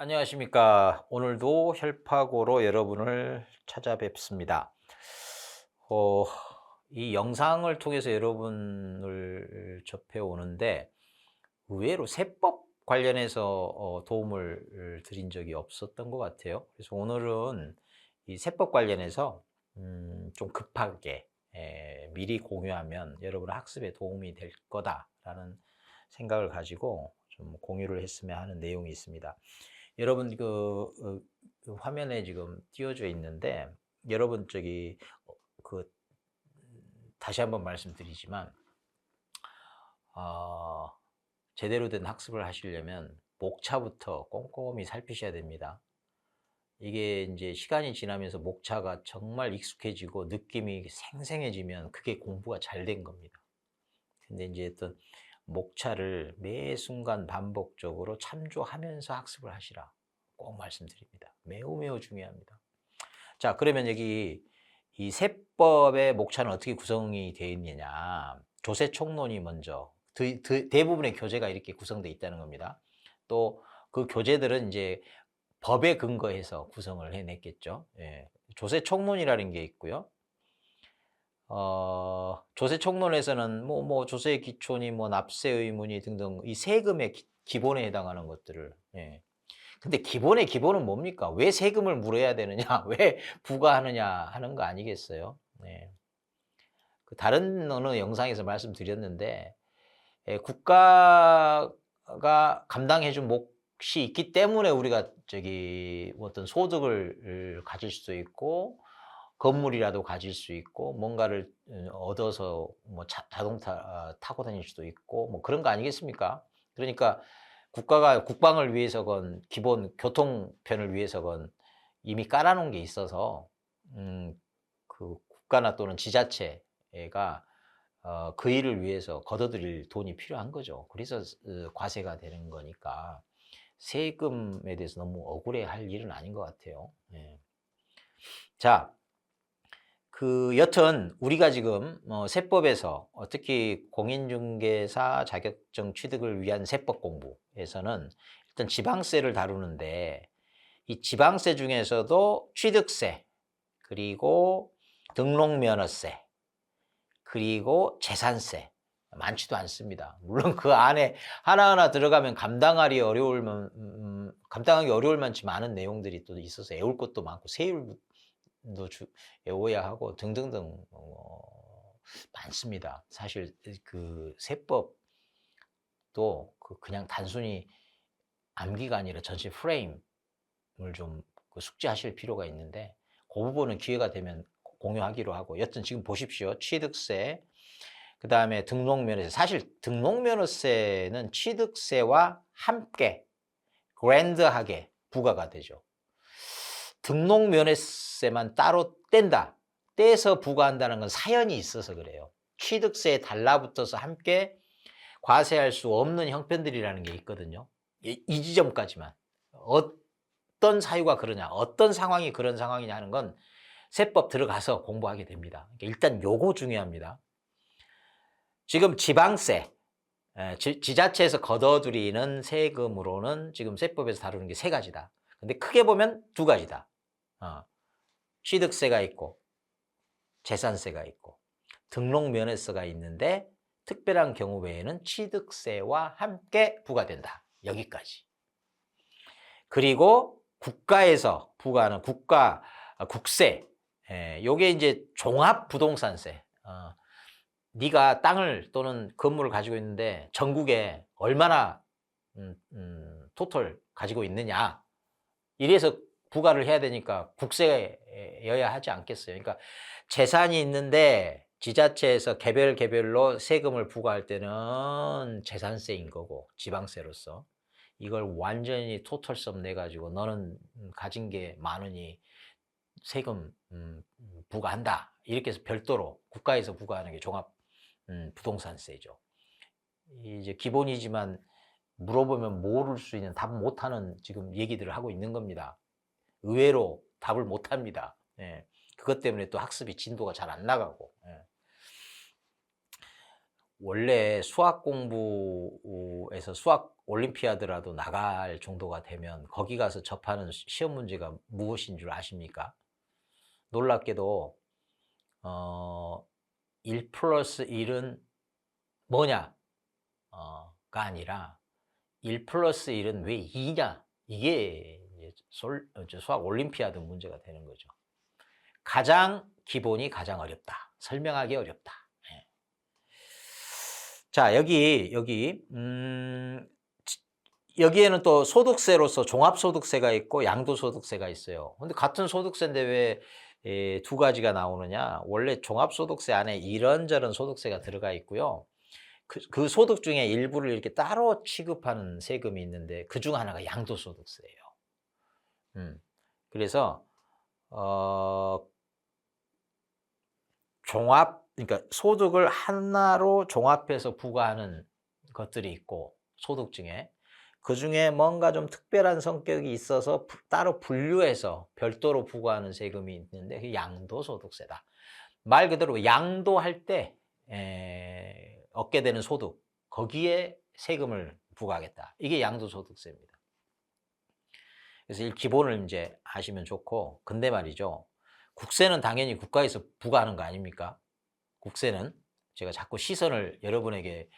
안녕하십니까. 오늘도 헬파고로 여러분을 찾아뵙습니다. 어, 이 영상을 통해서 여러분을 접해 오는데 의외로 세법 관련해서 도움을 드린 적이 없었던 것 같아요. 그래서 오늘은 이 세법 관련해서 좀 급하게 미리 공유하면 여러분 학습에 도움이 될 거다라는 생각을 가지고 좀 공유를 했으면 하는 내용이 있습니다. 여러분 그 화면에 지금 띄워져 있는데 여러분 그 다시 한번 말씀드리지만 어, 제대로 된 학습을 하시려면 목차부터 꼼꼼히 살피셔야 됩니다. 이게 이제 시간이 지나면서 목차가 정말 익숙해지고 느낌이 생생해지면 그게 공부가 잘 된 겁니다. 근데 이제 어떤 목차를 매 순간 반복적으로 참조하면서 학습을 하시라. 꼭 말씀드립니다. 매우 매우 중요합니다. 자, 그러면 여기 이 세법의 목차는 어떻게 구성이 되어 있느냐. 조세총론이 먼저 대부분의 교재가 이렇게 구성되어 있다는 겁니다. 또 그 교재들은 이제 법에 근거해서 구성을 해냈겠죠. 예. 조세총론이라는 게 있고요. 조세총론에서는 조세 기초니 납세 의무니 등등 이 세금의 기본에 해당하는 것들을, 예. 근데 기본의 기본은 뭡니까? 왜 세금을 물어야 되느냐? 왜 부과하느냐 하는 거 아니겠어요? 네. 그 다른 어느 영상에서 말씀드렸는데 국가가 감당해 준 몫이 있기 때문에 우리가 어떤 소득을 가질 수도 있고 건물이라도 가질 수 있고 뭔가를 얻어서 자동차 타고 다닐 수도 있고 그런 거 아니겠습니까? 그러니까 국가가 국방을 위해서건 기본 교통편을 위해서건 이미 깔아 놓은 게 있어서 그 국가나 또는 지자체가 그 일을 위해서 걷어들일 돈이 필요한 거죠. 그래서 과세가 되는 거니까 세금에 대해서 너무 억울해할 일은 아닌 것 같아요. 예. 자, 여튼 우리가 지금 세법에서 특히 공인중개사 자격증 취득을 위한 세법 공부에서는 일단 지방세를 다루는데 이 지방세 중에서도 취득세, 그리고 등록면허세, 그리고 재산세 많지도 않습니다. 물론 그 안에 하나하나 들어가면 감당하기 어려울 만치 많은 내용들이 또 있어서 외울 것도 많고 세율도 외워야 하고 등등등 많습니다. 사실 그 세법도 그냥 단순히 암기가 아니라 전체 프레임을 좀 숙지하실 필요가 있는데 그 부분은 기회가 되면 공유하기로 하고, 여튼 지금 보십시오. 취득세, 그다음에 등록면허세. 사실 등록면허세는 취득세와 함께 그랜드하게 부과가 되죠. 등록면허세만 따로 뗀다. 떼서 부과한다는 건 사연이 있어서 그래요. 취득세에 달라붙어서 함께 과세할 수 없는 형편들이라는 게 있거든요. 이 지점까지만. 어떤 사유가 그러냐, 어떤 상황이 그런 상황이냐 하는 건 세법 들어가서 공부하게 됩니다. 그러니까 일단 요거 중요합니다. 지금 지방세, 지자체에서 걷어들이는 세금으로는 지금 세법에서 다루는 게 세 가지다. 근데 크게 보면 두 가지다. 취득세가 있고 재산세가 있고 등록면허세가 있는데 특별한 경우 외에는 취득세와 함께 부과된다. 여기까지. 그리고 국가에서 부과하는 국세, 요게 이제 종합부동산세. 네가 땅을 또는 건물을 가지고 있는데 전국에 얼마나 토탈 가지고 있느냐. 이래서 부과를 해야 되니까 국세여야 하지 않겠어요. 그러니까 재산이 있는데 지자체에서 개별로 세금을 부과할 때는 재산세인 거고 지방세로서 이걸 완전히 토탈섬 내 가지고 너는 가진 게 많으니 세금 부과한다. 이렇게 해서 별도로 국가에서 부과하는 게 종합 부동산세죠. 이제 기본이지만 물어보면 모를 수 있는, 답 못하는 지금 얘기들을 하고 있는 겁니다. 의외로 답을 못합니다. 예. 그것 때문에 또 학습이 진도가 잘 안 나가고. 예. 원래 수학 공부에서 수학 올림피아드라도 나갈 정도가 되면 거기 가서 접하는 시험 문제가 무엇인 줄 아십니까? 놀랍게도 1 플러스 1은 뭐냐? 가 아니라 1 플러스 1은 왜 2냐? 이게 이제 수학 올림피아드 문제가 되는 거죠. 가장 기본이 가장 어렵다. 설명하기 어렵다. 예. 자, 여기에는 또 소득세로서 종합소득세가 있고 양도소득세가 있어요. 근데 같은 소득세인데 왜 두 가지가 나오느냐? 원래 종합소득세 안에 이런저런 소득세가 들어가 있고요. 그 소득 중에 일부를 이렇게 따로 취급하는 세금이 있는데 그중 하나가 양도소득세예요. 그래서 그러니까 소득을 하나로 종합해서 부과하는 것들이 있고 소득 중에 그중에 뭔가 좀 특별한 성격이 있어서 따로 분류해서 별도로 부과하는 세금이 있는데 그게 양도소득세다. 말 그대로 양도할 때 얻게 되는 소득 거기에 세금을 부과하겠다. 이게 양도소득세입니다. 그래서 이 기본을 이제 아시면 좋고, 근데 말이죠. 국세는 당연히 국가에서 부과하는 거 아닙니까? 국세는 제가 자꾸 시선을 여러분에게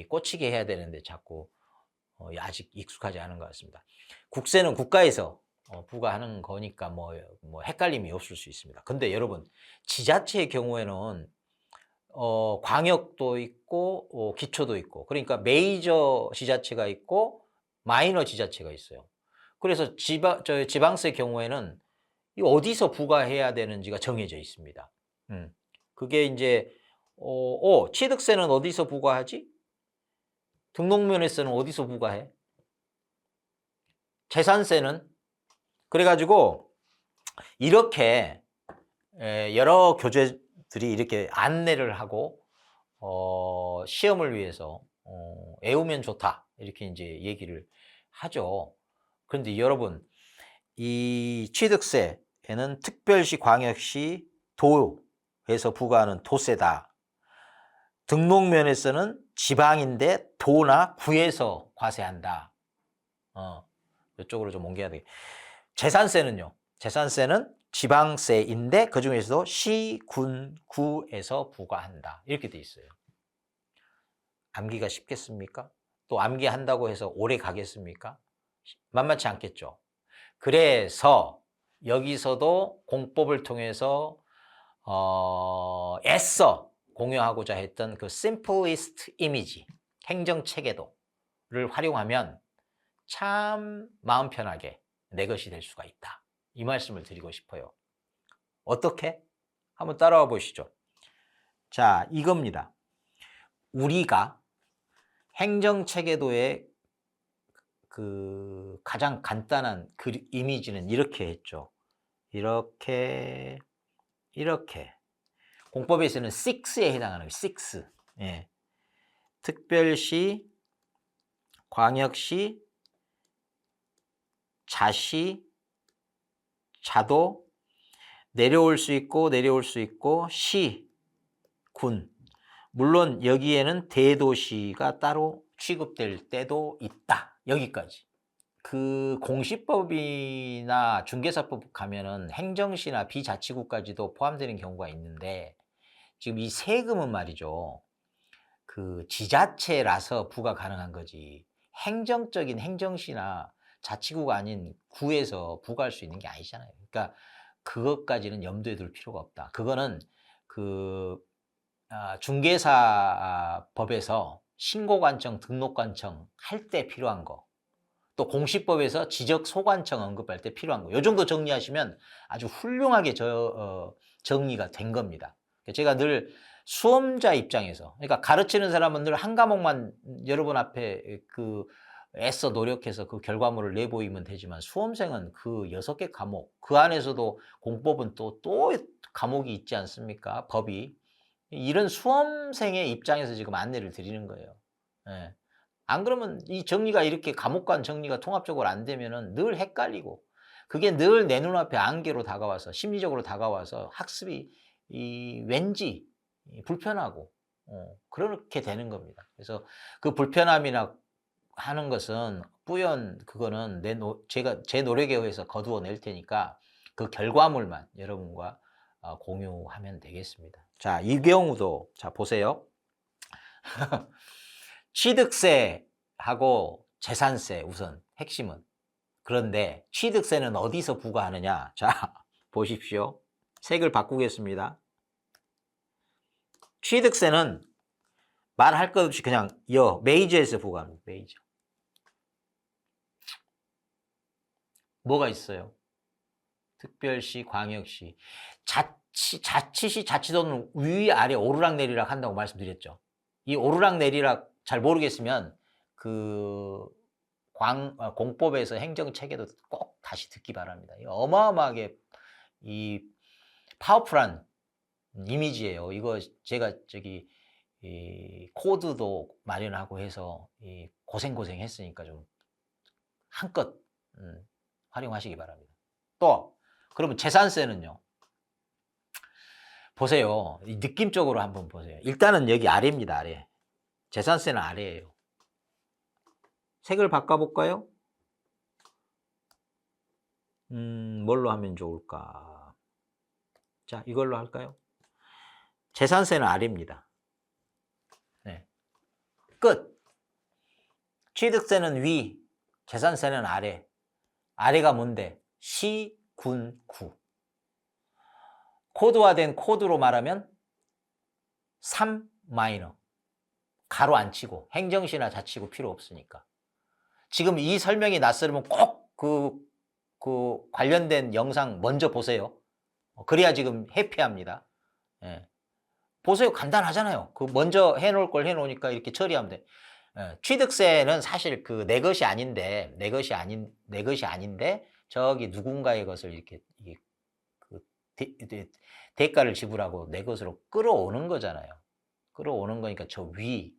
꽂히게 해야 되는데 자꾸 아직 익숙하지 않은 것 같습니다. 국세는 국가에서 부과하는 거니까 뭐 헷갈림이 없을 수 있습니다. 근데 여러분 지자체의 경우에는 광역도 있고 기초도 있고 그러니까 메이저 지자체가 있고 마이너 지자체가 있어요. 그래서 지방세 경우에는 어디서 부과해야 되는지가 정해져 있습니다. 그게 이제 취득세는 어디서 부과하지? 등록면허세는 어디서 부과해? 재산세는? 그래가지고 이렇게 여러 교재들이 이렇게 안내를 하고 시험을 위해서 외우면 좋다 이렇게 이제 얘기를 하죠. 그런데 여러분 이 취득세에는 특별시, 광역시, 도에서 부과하는 도세다. 등록면에서는 지방인데 도나 구에서 과세한다. 이쪽으로 좀 옮겨야 되겠다. 재산세는요. 재산세는 지방세인데 그중에서도 시, 군, 구에서 부과한다. 이렇게 돼 있어요. 암기가 쉽겠습니까? 또 암기한다고 해서 오래 가겠습니까? 만만치 않겠죠. 그래서 여기서도 공법을 통해서 애써 공유하고자 했던 그 simplest image, 행정체계도를 활용하면 참 마음 편하게 내 것이 될 수가 있다. 이 말씀을 드리고 싶어요. 어떻게? 한번 따라와 보시죠. 자, 이겁니다. 우리가 행정체계도의 그 가장 간단한 그 이미지는 이렇게 했죠. 이렇게 공법에서는 6에 해당하는 거예요. 6. 예. 특별시, 광역시, 자시, 자도, 내려올 수 있고 시, 군. 물론 여기에는 대도시가 따로 취급될 때도 있다. 여기까지. 그 공시법이나 중개사법 가면은 행정시나 비자치구까지도 포함되는 경우가 있는데 지금 이 세금은 말이죠. 그 지자체라서 부과 가능한 거지. 행정적인 행정시나 자치구가 아닌 구에서 부과할 수 있는 게 아니잖아요. 그러니까 그것까지는 염두에 둘 필요가 없다. 그거는 그 중개사법에서 신고관청, 등록관청 할 때 필요한 거. 또 공시법에서 지적소관청 언급할 때 필요한 거. 요 정도 정리하시면 아주 훌륭하게 정리가 된 겁니다. 제가 늘 수험자 입장에서, 그러니까 가르치는 사람은 늘 한 과목만 여러분 앞에 애써 노력해서 그 결과물을 내보이면 되지만 수험생은 그 6개 과목, 그 안에서도 공법은 또 과목이 있지 않습니까? 법이. 이런 수험생의 입장에서 지금 안내를 드리는 거예요. 예. 안 그러면 이 정리가 이렇게 과목 간 정리가 통합적으로 안 되면은 늘 헷갈리고 그게 늘 내 눈앞에 안개로 다가와서 심리적으로 다가와서 학습이 왠지 불편하고 그렇게 되는 겁니다. 그래서 그 불편함이나 하는 것은 그거는 제가 제 노력에 의해서 거두어 낼 테니까 그 결과물만 여러분과 공유하면 되겠습니다. 자, 이 경우도 자 보세요. 취득세하고 재산세 우선 핵심은. 그런데 취득세는 어디서 부과하느냐? 자, 보십시오. 색을 바꾸겠습니다. 취득세는 말할 것 없이 그냥 메이저에서 부과합니다. 메이저. 뭐가 있어요? 특별시, 광역시. 자치시, 자치도는 위아래 오르락내리락 한다고 말씀드렸죠. 이 오르락내리락 잘 모르겠으면 공법에서 행정체계도 꼭 다시 듣기 바랍니다. 어마어마하게 이 파워풀한 이미지예요. 이거 제가 이 코드도 마련하고 해서 고생했으니까 좀 한껏 활용하시기 바랍니다. 또 그러면 재산세는요. 보세요. 느낌적으로 한번 보세요. 일단은 여기 아래입니다. 아래. 재산세는 아래예요. 색을 바꿔볼까요? 뭘로 하면 좋을까? 자, 이걸로 할까요? 재산세는 아래입니다. 네. 끝. 취득세는 위, 재산세는 아래. 아래가 뭔데? 시, 군, 구. 코드화된 코드로 말하면 3 마이너. 가로 안 치고 행정시나 자치고 필요 없으니까. 지금 이 설명이 낯설으면 꼭 그 관련된 영상 먼저 보세요. 그래야 지금 해피합니다. 예. 보세요. 간단하잖아요. 그 먼저 해놓을 걸 해놓으니까 이렇게 처리하면 돼. 예. 취득세는 사실 내 것이 아닌데 저기 누군가의 것을 이렇게 대가를 지불하고 내 것으로 끌어오는 거잖아요. 끌어오는 거니까 저 위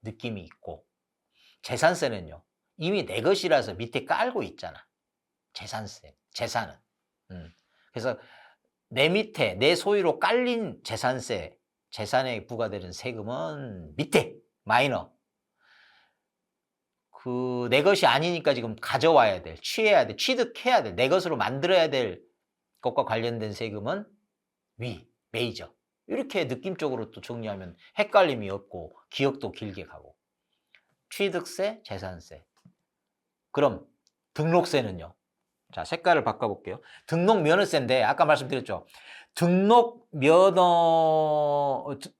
느낌이 있고, 재산세는요 이미 내 것이라서 밑에 깔고 있잖아. 재산은. 그래서 내 밑에 내 소유로 깔린 재산에 부과되는 세금은 밑에 마이너. 내 것이 아니니까 지금 가져와야 돼, 취해야 돼, 취득해야 돼, 내 것으로 만들어야 될 것과 관련된 세금은 위, 메이저. 이렇게 느낌적으로 또 정리하면 헷갈림이 없고 기억도 길게 가고. 취득세, 재산세. 그럼 등록세는요? 자, 색깔을 바꿔볼게요. 등록면허세인데 아까 말씀드렸죠.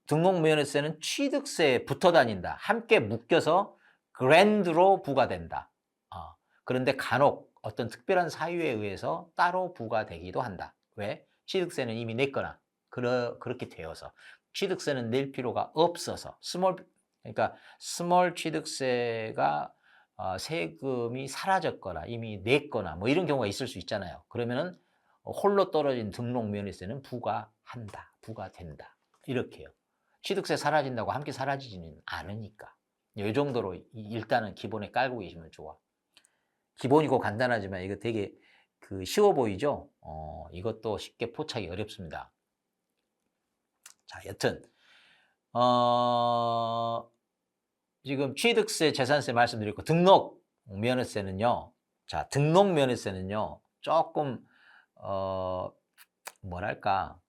등록면허세는 취득세에 붙어 다닌다. 함께 묶여서 그랜드로 부과된다. 그런데 간혹 어떤 특별한 사유에 의해서 따로 부과되기도 한다. 왜? 취득세는 이미 냈거나 그렇게 되어서 취득세는 낼 필요가 없어서 그러니까 스몰 취득세가 세금이 사라졌거나 이미 냈거나 뭐 이런 경우가 있을 수 있잖아요. 그러면은 홀로 떨어진 등록면허세는 부과된다. 이렇게요. 취득세 사라진다고 함께 사라지지는 않으니까. 이 정도로 일단은 기본에 깔고 계시면 좋아. 기본이고 간단하지만 이거 되게 쉬워 보이죠? 이것도 쉽게 포착이 어렵습니다. 자, 여튼 지금 취득세, 재산세 말씀드렸고 등록면허세는요. 자, 등록면허세는요. 조금 뭐랄까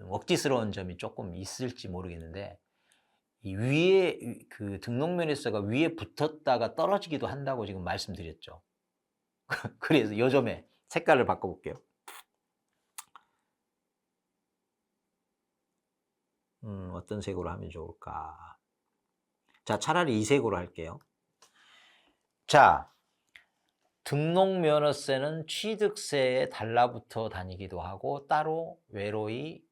억지스러운 점이 조금 있을지 모르겠는데 이 위에 등록면허세가 위에 붙었다가 떨어지기도 한다고 지금 말씀드렸죠. 그래서 요점에 색깔을 바꿔볼게요. 어떤 색으로 하면 좋을까? 자, 차라리 이 색으로 할게요. 자, 등록면허세는 취득세에 달라붙어 다니기도 하고 따로 외로이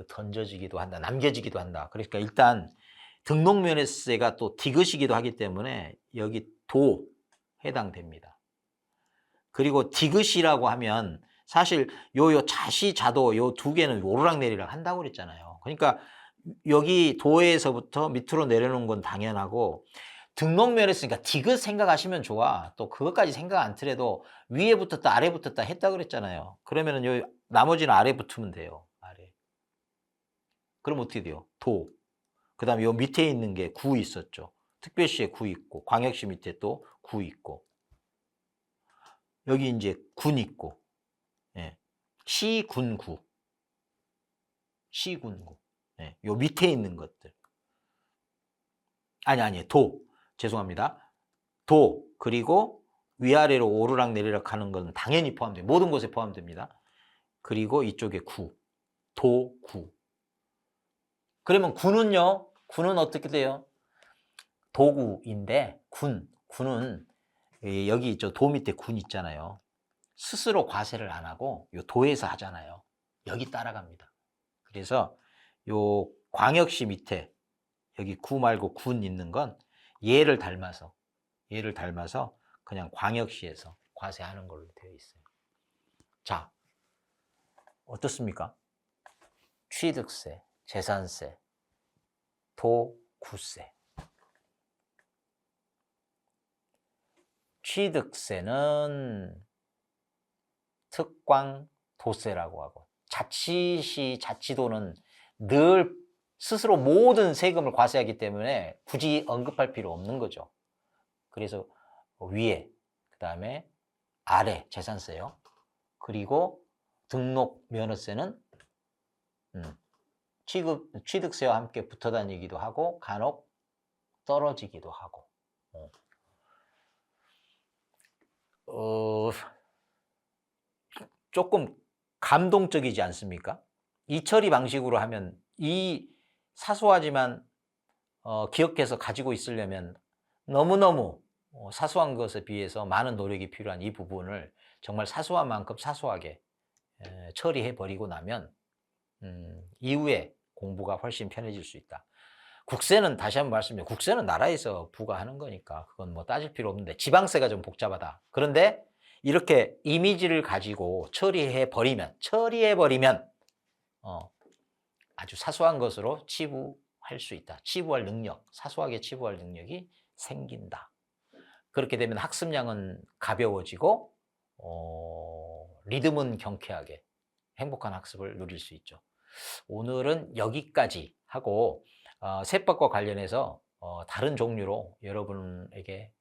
던져지기도 한다, 남겨지기도 한다. 그러니까 일단 등록면허세가 또 디귿이기도 하기 때문에 여기 도 해당됩니다. 그리고 디귿이라고 하면 사실 자시, 자도 요 두 개는 오르락내리락 한다고 그랬잖아요. 그러니까 여기 도에서부터 밑으로 내려놓은 건 당연하고 등록면허세니까 디귿 생각하시면 좋아. 또 그것까지 생각 안 하더라도 위에 붙었다 아래 붙었다 했다 그랬잖아요. 그러면은 나머지는 아래 붙으면 돼요. 아래. 그럼 어떻게 돼요? 도. 그 다음에 요 밑에 있는 게 구 있었죠. 특별시에 구 있고, 광역시 밑에 또 구 있고, 여기 이제 군 있고, 예. 시군구. 시군구. 예. 요 밑에 있는 것들. 아니, 도. 죄송합니다. 도. 그리고 위아래로 오르락 내리락 하는 건 당연히 포함돼요. 모든 곳에 포함됩니다. 그리고 이쪽에 구. 도, 구. 그러면 군은요? 군은 어떻게 돼요? 도구인데 군은 여기 있죠. 도 밑에 군 있잖아요. 스스로 과세를 안 하고 요 도에서 하잖아요. 여기 따라갑니다. 그래서 요 광역시 밑에 여기 구 말고 군 있는 건 얘를 닮아서 그냥 광역시에서 과세하는 걸로 되어 있어요. 자, 어떻습니까? 취득세, 재산세, 도구세. 취득세는 특광도세라고 하고, 자치도는 늘 스스로 모든 세금을 과세하기 때문에 굳이 언급할 필요 없는 거죠. 그래서 위에, 그 다음에 아래 재산세요. 그리고 등록 면허세는 취득세와 함께 붙어 다니기도 하고 간혹 떨어지기도 하고. 조금 감동적이지 않습니까? 이 처리 방식으로 하면 이 사소하지만 기억해서 가지고 있으려면 너무너무 사소한 것에 비해서 많은 노력이 필요한 이 부분을 정말 사소한 만큼 사소하게 처리해 버리고 나면 이후에 공부가 훨씬 편해질 수 있다. 국세는 다시 한번 말씀드려요. 국세는 나라에서 부과하는 거니까 그건 뭐 따질 필요 없는데, 지방세가 좀 복잡하다. 그런데 이렇게 이미지를 가지고 처리해 버리면 아주 사소한 것으로 치부할 수 있다. 치부할 능력, 사소하게 치부할 능력이 생긴다. 그렇게 되면 학습량은 가벼워지고 리듬은 경쾌하게 행복한 학습을 누릴 수 있죠. 오늘은 여기까지 하고 세법과 관련해서 다른 종류로 여러분에게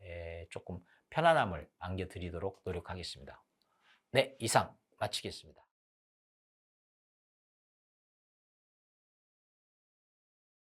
조금 편안함을 안겨드리도록 노력하겠습니다. 네, 이상 마치겠습니다.